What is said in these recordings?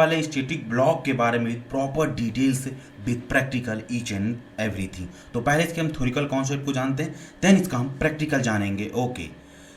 वाले static block के बारे में proper details with practical each and everything. तो पहले इसके हम थ्योरिकल कॉन्सेप्ट को जानते हैं, देन इसका हम प्रैक्टिकल जानेंगे। ओके,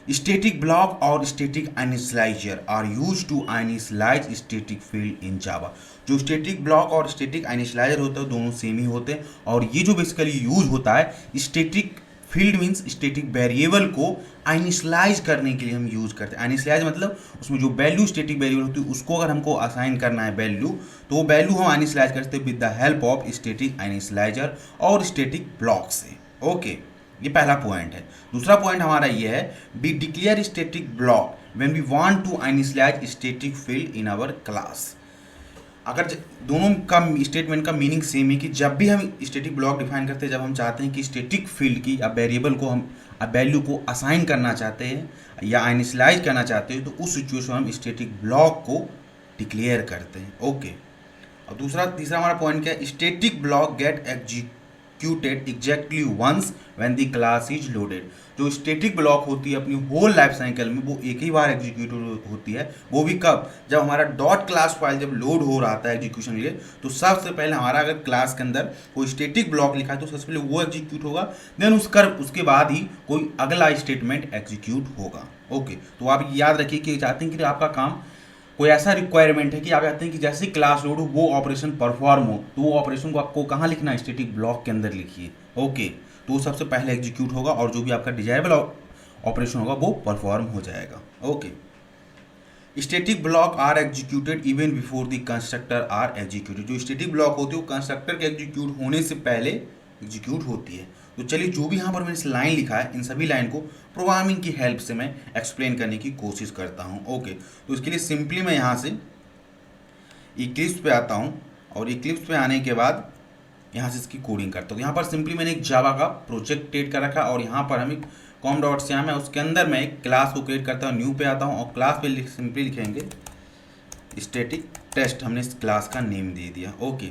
स्टैटिक ब्लॉक और static initialiser are used to initialise static field in Java. जो स्टैटिक ब्लॉक और स्टैटिक इनिशियलाइजर होता है दोनों सेम ही होते हैं, और ये जो बेसिकली यूज होता है static field means static variable को इनिशियलाइज करने के लिए हम यूज करते हैं। इनिशियलाइज मतलब उसमें जो वैल्यू स्टैटिक वेरिएबल होती है उसको अगर हमको असाइन करना है वैल्यू, तो वो वैल्यू हम इनिशियलाइज करते हैं with the help of static initializer और स्टैटिक ब्लॉक से। ओके, ये पहला पॉइंट है। दूसरा पॉइंट हमारा ये है, we declare static block when we want to initialise static field in our class. अगर दोनों का स्टेटमेंट का मीनिंग सेम है कि जब भी हम स्टैटिक ब्लॉक डिफाइन करते हैं, जब हम चाहते हैं कि स्टैटिक फील्ड की या वेरिएबल को हम वैल्यू को असाइन करना चाहते हैं या इनिशियलाइज करना चाहते हैं, तो उस सिचुएशन में हम स्टैटिक ब्लॉक को डिक्लेयर करते हैं। ओके, और तीसरा हमारा पॉइंट क्या है, static block get executed exactly once when the class is loaded. जो स्टैटिक ब्लॉक होती है अपनी होल लाइफ साइकिल में वो एक ही बार एग्जीक्यूट होती है, वो भी कब, जब हमारा डॉट क्लास फाइल जब लोड हो रहा था एग्जीक्यूशन के लिए, तो सबसे पहले हमारा अगर क्लास के अंदर कोई स्टैटिक ब्लॉक लिखा है तो सबसे पहले वो एग्जीक्यूट होगा, देन उसके बाद ही कोई अगला स्टेटमेंट एग्जीक्यूट होगा। ओके, तो आप याद रखिए कि चाहते हैं कि आपका काम कोई ऐसा रिक्वायरमेंट है कि आप चाहते हैं कि जैसे क्लास लोड हो वो ऑपरेशन परफॉर्म हो, तो वो ऑपरेशन को आपको कहाँ लिखना है, स्टैटिक ब्लॉक के अंदर लिखिए। ओके, तो सबसे पहले एग्जीक्यूट होगा और जो भी आपका डिजायरेबल ऑपरेशन होगा वो परफॉर्म हो जाएगा। Okay, static block are executed even before the constructor are executed. जो स्टैटिक ब्लॉक होती है वो कंस्ट्रक्टर के एग्जीक्यूट होने से पहले एग्जीक्यूट होती है। तो चलिए, जो भी यहाँ पर मैंने इस लाइन लिखा है इन सभी लाइन को प्रोग्रामिंग की हेल्प से मैं एक्सप्लेन करने की कोशिश करता हूँ। ओके, तो इसके लिए सिंपली मैं यहाँ से इक्लिप्स पे आता हूँ और इक्लिप्स पे आने के बाद यहाँ से इसकी कोडिंग करता हूँ। यहाँ पर सिंपली मैंने एक जावा का प्रोजेक्ट क्रिएट कर रखा और यहाँ पर हम एक com.श्याम है, उसके अंदर मैं एक क्लास को क्रिएट करता हूँ, न्यू पे आता हूँ और क्लास पे सिंपली लिखेंगे स्टैटिक टेस्ट। हमने इस क्लास का नेम दे दिया। ओके,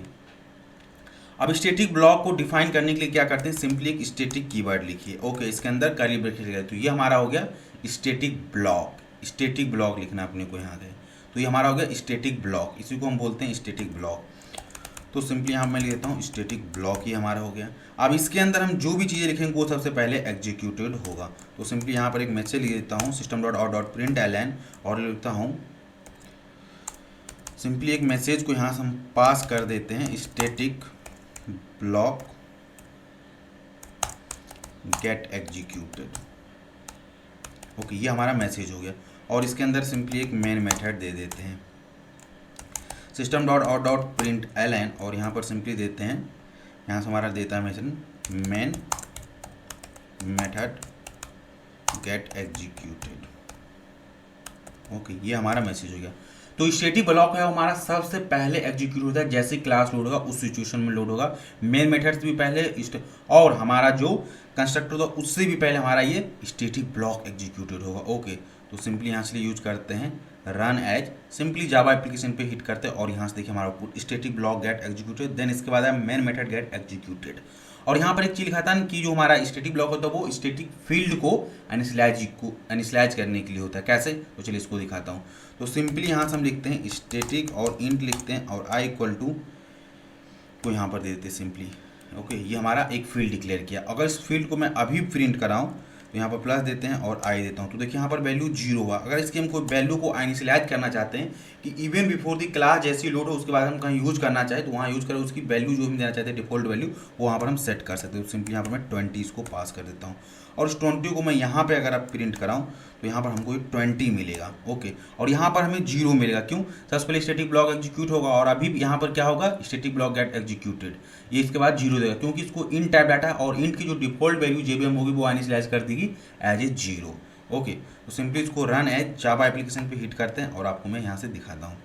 अब स्टैटिक ब्लॉक को डिफाइन करने के लिए क्या करते हैं, सिंपली एक स्टैटिक कीवर्ड लिखिए। ओके, इसके अंदर कर्ली ब्रैकेट लिखिए, तो ये हमारा हो गया स्टैटिक ब्लॉक। स्टैटिक ब्लॉक लिखना अपने को यहाँ से, तो ये हमारा हो गया स्टैटिक ब्लॉक, इसी को हम बोलते हैं स्टैटिक ब्लॉक। तो सिंपली यहाँ मैं लिख देता हूँ स्टैटिक ब्लॉक, ये हमारा हो गया। अब इसके अंदर हम जो भी चीज़ें लिखेंगे वो सबसे पहले एग्जीक्यूटेड होगा। तो सिंपली यहाँ पर एक मैसेज लिख देता हूँ system.out.println और लिखता हूँ सिंपली एक मैसेज को यहाँ से हम पास कर देते हैं static block get executed. Okay, ये हमारा मैसेज हो गया और इसके अंदर सिंपली एक मेन मेथड दे देते हैं system.out.println और यहाँ पर सिंपली देते हैं, यहाँ से हमारा देता है message main method get executed. Okay, ये हमारा मैसेज हो गया। तो स्टैटिक ब्लॉक है हमारा सबसे पहले एग्जीक्यूट होता है जैसे क्लास लोड होगा उस सिचुएशन में लोड होगा। मेन मेथड से भी पहले और हमारा जो कंस्ट्रक्टर होगा उससे भी पहले हमारा ये स्टैटिक ब्लॉक एग्जीक्यूटेड होगा। ओके, तो सिंपली यहाँ से यूज करते हैं run as, simply Java application पे हिट करते हैं और यहाँ से देखिए हमारा output static block get executed. Then इसके बाद है मेन मेथड गेट एग्जीक्यूटेड और यहाँ पर एक चीज लिखा था कि जो हमारा स्टैटिक ब्लॉक होता है वो स्टैटिक फील्ड को इनिशियलाइज करने के लिए होता है। कैसे, तो चलिए इसको दिखाता हूँ। तो सिंपली यहाँ से हम लिखते हैं स्टैटिक और इंट लिखते हैं और आई इक्वल टू को यहाँ पर दे देते हैं सिंपली। ओके, ये हमारा एक फील्ड डिक्लेयर किया। अगर इस फील्ड को मैं अभी प्रिंट कराऊँ तो यहाँ पर प्लस देते हैं और आई देता हूँ, तो देखिए यहाँ पर वैल्यू 0 हुआ। अगर इसकी हम कोई वैल्यू को इनिशियलाइज करना चाहते हैं कि इवन बिफोर द क्लास जैसी लोड हो उसके बाद हम कहीं यूज करना चाहे तो वहाँ यूज करें, उसकी वैल्यू जो हम देना चाहते हैं डिफॉल्ट वैल्यू वो वहाँ पर हम सेट कर सकते हैं। तो सिंपली यहाँ पर मैं 20 इसको पास कर देता हूँ और उस 20 को मैं यहाँ पे अगर आप प्रिंट कराऊँ तो यहाँ पर हमको 20 मिलेगा। ओके, और यहाँ पर हमें 0 मिलेगा, क्यों, सबसे पहले स्टैटिक ब्लॉक एग्जीक्यूट होगा और अभी यहाँ पर क्या होगा स्टैटिक ब्लॉक गेट एग्जीक्यूटेड, ये इसके बाद 0 देगा क्योंकि इसको इंट टाइप डाटा है और इंट की जो डिफॉल्ट वैल्यू जेबीएम होगी वो इनिशियलाइज कर देगी एज ए 0। ओके, तो सिंपली इसको रन एज जावा एप्लीकेशन पे हिट करते हैं और आपको मैं यहाँ से दिखाता हूँ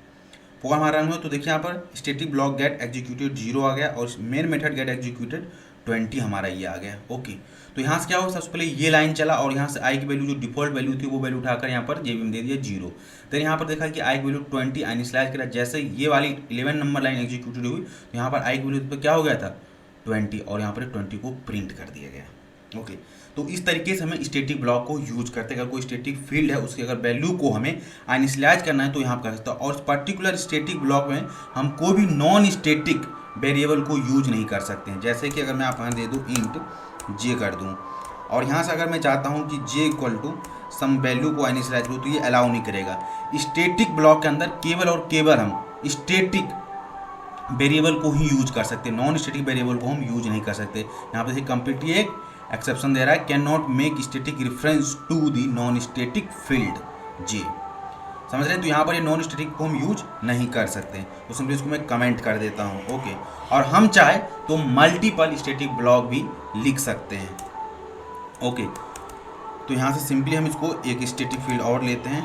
प्रोग्राम हमारा रन हुआ। तो देखिए यहाँ पर स्टैटिक ब्लॉक गेट एग्जीक्यूटेड 0 आ गया और मेन मेथड गेट एग्जीक्यूटेड 20 हमारा ये आ गया। ओके, तो यहाँ से क्या होगा, सबसे पहले ये लाइन चला और यहाँ से आई की वैल्यू जो डिफॉल्ट वैल्यू थी वो वैल्यू उठाकर यहाँ पर जेबीएम दे दिया 0। तो यहाँ पर देखा कि आई की वैल्यू 20 इनिशियलाइज करा, जैसे ये वाली 11 नंबर लाइन एग्जीक्यूटेड हुई तो यहाँ पर आई की वैल्यू पर क्या हो गया था 20 और यहाँ पर 20 को प्रिंट कर दिया गया। ओके तो इस तरीके से हमें स्टैटिक ब्लॉक को यूज करते हैं। अगर कोई स्टैटिक फील्ड है उसकी अगर वैल्यू को हमें इनिशियलाइज करना है तो यहाँ कर सकते हैं। और पर्टिकुलर स्टैटिक ब्लॉक में हम कोई भी नॉन स्टैटिक वेरिएबल को यूज नहीं कर सकते हैं। जैसे कि अगर मैं आप यहाँ दे दूँ इंट जे कर दूँ और यहाँ से अगर मैं चाहता हूँ कि J equal to some value को इनिशियलाइज करूँ तो ये अलाउ नहीं करेगा। स्टैटिक ब्लॉक के अंदर केवल और केवल हम स्टैटिक वेरिएबल को ही यूज कर सकते हैं, नॉन स्टैटिक वेरिएबल को हम यूज नहीं कर सकते। यहाँ पे कंप्लीटली एक एक्सेप्शन दे रहा है, can not make static reference to the non static field J. समझ रहे हैं? तो यहाँ पर ये नॉन स्टैटिक को हम यूज नहीं कर सकते, तो सिंपली इसको मैं कमेंट कर देता हूँ। ओके, और हम चाहे तो मल्टीपल स्टैटिक ब्लॉक भी लिख सकते हैं। ओके, तो यहाँ से सिंपली हम इसको एक स्टैटिक फील्ड और लेते हैं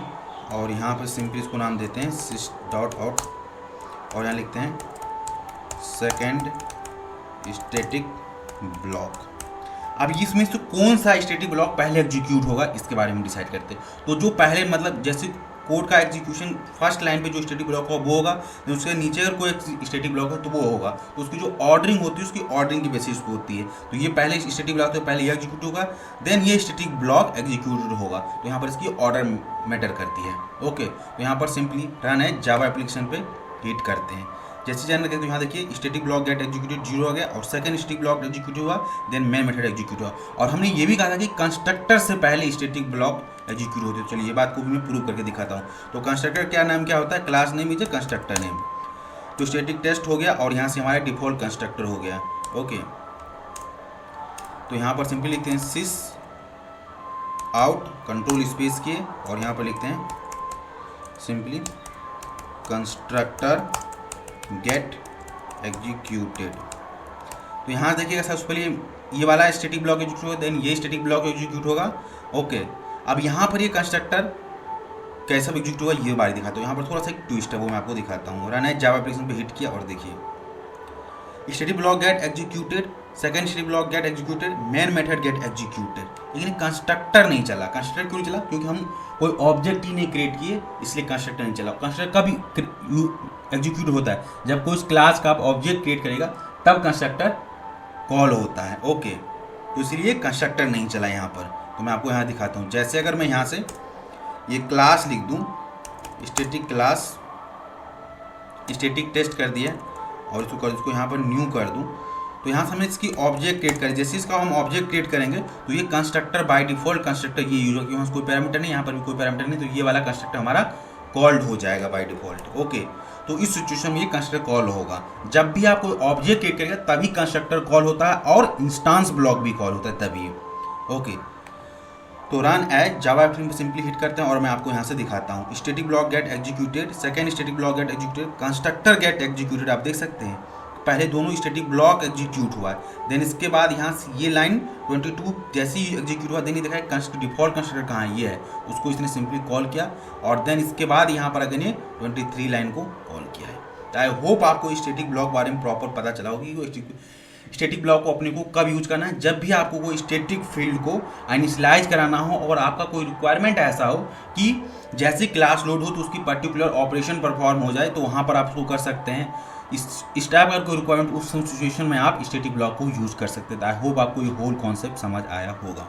और यहाँ पर सिंपली इसको नाम देते हैं sys.out और यहाँ लिखते हैं सेकेंड स्टैटिक ब्लॉक। अब इसमें से कौन सा स्टैटिक ब्लॉक पहले एग्जीक्यूट होगा इसके बारे में डिसाइड करते हैं। तो जो पहले मतलब जैसे कोड का एग्जीक्यूशन फर्स्ट लाइन पे जो स्टैटिक ब्लॉक होगा वो होगा, उसके नीचे अगर कोई स्टैटिक ब्लॉक है तो वो होगा। तो उसकी जो ऑर्डरिंग होती है उसकी ऑर्डरिंग की बेसिस पे होती है। तो ये पहले स्टैटिक ब्लॉक तो पहले ये एग्जीक्यूट होगा, देन ये स्टैटिक ब्लॉक एग्जीक्यूट होगा। तो यहाँ पर इसकी ऑर्डर मैटर करती है। ओके, तो यहाँ पर सिंपली रन है जावा एप्लीकेशन पे हिट करते हैं। जैसे जानना तो यहाँ देखिए स्टैटिक ब्लॉक गेट एग्जीक्यूटेड 0 हो गया और सेकंड स्टैटिक ब्लॉक एग्जीक्यूट हुआ, देन मेन मेथड एग्जीक्यूट हुआ। और हमने ये भी कहा था कि कंस्ट्रक्टर से पहले स्टैटिक ब्लॉक एग्जीक्यूट होते हैं। चलिए ये बात को भी मैं प्रूव करके दिखाता हूँ। तो कंस्ट्रक्टर क्या नाम क्या होता है, class name is a constructor name. तो स्टैटिक टेस्ट हो गया और यहाँ से हमारा डिफॉल्ट कंस्ट्रक्टर हो गया। ओके, तो यहाँ पर सिंपली लिखते हैं सिस आउट कंट्रोल स्पेस किए और यहाँ पर लिखते हैं सिंपली कंस्ट्रक्टर गेट एग्जीक्यूटेड। तो यहाँ देखिएगा सबसे पहले ये वाला स्टैटिक ब्लॉक एग्जीक्यूट होगा, देन ये स्टैटिक ब्लॉक एग्जीक्यूट होगा। ओके, अब यहाँ पर ये कंस्ट्रक्टर कैसा एग्जीक्यूट होगा ये बारी दिखाता हूँ। यहाँ पर थोड़ा सा एक ट्विस्ट है वो मैं आपको दिखाता हूँ। रन है जावा एप्लीकेशन पे हिट किया और देखिए static block get executed, second static block get executed, main method get executed. लेकिन कंस्ट्रक्टर नहीं चला। कंस्ट्रक्टर क्यों नहीं चला? क्योंकि हम कोई ऑब्जेक्ट ही नहीं क्रिएट किए, इसलिए कंस्ट्रक्टर नहीं चला। कंस्ट्रक्टर कभी एग्जीक्यूट होता है जब कोई क्लास का आप ऑब्जेक्ट क्रिएट करेगा तब कंस्ट्रक्टर कॉल होता है। ओके, तो इसलिए कंस्ट्रक्टर नहीं चला यहाँ पर। तो मैं आपको यहाँ दिखाता हूँ। जैसे अगर मैं यहाँ से ये क्लास लिख दूँ स्टैटिक क्लास स्टैटिक टेस्ट कर दिया और इसको यहाँ पर न्यू कर दूँ, तो यहाँ से हमने इसकी ऑब्जेक्ट क्रिएट करें। जैसे इसका हम ऑब्जेक्ट क्रिएट करेंगे तो ये कंस्ट्रक्टर बाय डिफॉल्ट कंस्ट्रक्टर ये यूज होगा, क्योंकि यहाँ कोई पैरामीटर नहीं, यहाँ पर भी कोई पैरामीटर नहीं, तो ये वाला कंस्ट्रक्टर हमारा कॉल्ड हो जाएगा बाय डिफॉल्ट। ओके, तो इस सिचुएशन में ये कंस्ट्रक्टर कॉल होगा। जब भी आप कोई ऑब्जेक्ट क्रिएट करेगा तभी कंस्ट्रक्टर कॉल होता है और इंस्टांस ब्लॉक भी कॉल होता है तभी। ओके, तो रन एज जावा एप्लीकेशन पे सिंपली हिट करते हैं और मैं आपको यहाँ से दिखाता हूँ। Static block get executed, second static block get executed, constructor get executed. आप देख सकते हैं पहले दोनों स्टैटिक ब्लॉक एग्जीक्यूट हुआ है, देन इसके बाद यहाँ से ये लाइन 22 जैसे ही एग्जीक्यूट हुआ, देन ये देखा है डिफॉल्ट कंस्ट्रक्टर कहाँ है, ये है, उसको इसने सिंपली कॉल किया और देन इसके बाद यहाँ पर अगेन ये 23 लाइन को कॉल किया है। तो आई होप आपको स्टैटिक ब्लॉक बारे में प्रॉपर पता चला होगी कि स्टैटिक ब्लॉक को अपने को कब यूज करना है। जब भी आपको कोई स्टैटिक फील्ड को इनिशियलाइज कराना हो और आपका कोई रिक्वायरमेंट ऐसा हो कि जैसे क्लास लोड हो तो उसकी पर्टिकुलर ऑपरेशन परफॉर्म हो जाए, तो वहाँ पर आप उसको कर सकते हैं। इस टाइप का कोई रिक्वायरमेंट उस सिचुएशन में आप स्टैटिक ब्लॉक को यूज कर सकते हैं। आई होप आपको ये होल कॉन्सेप्ट समझ आया होगा।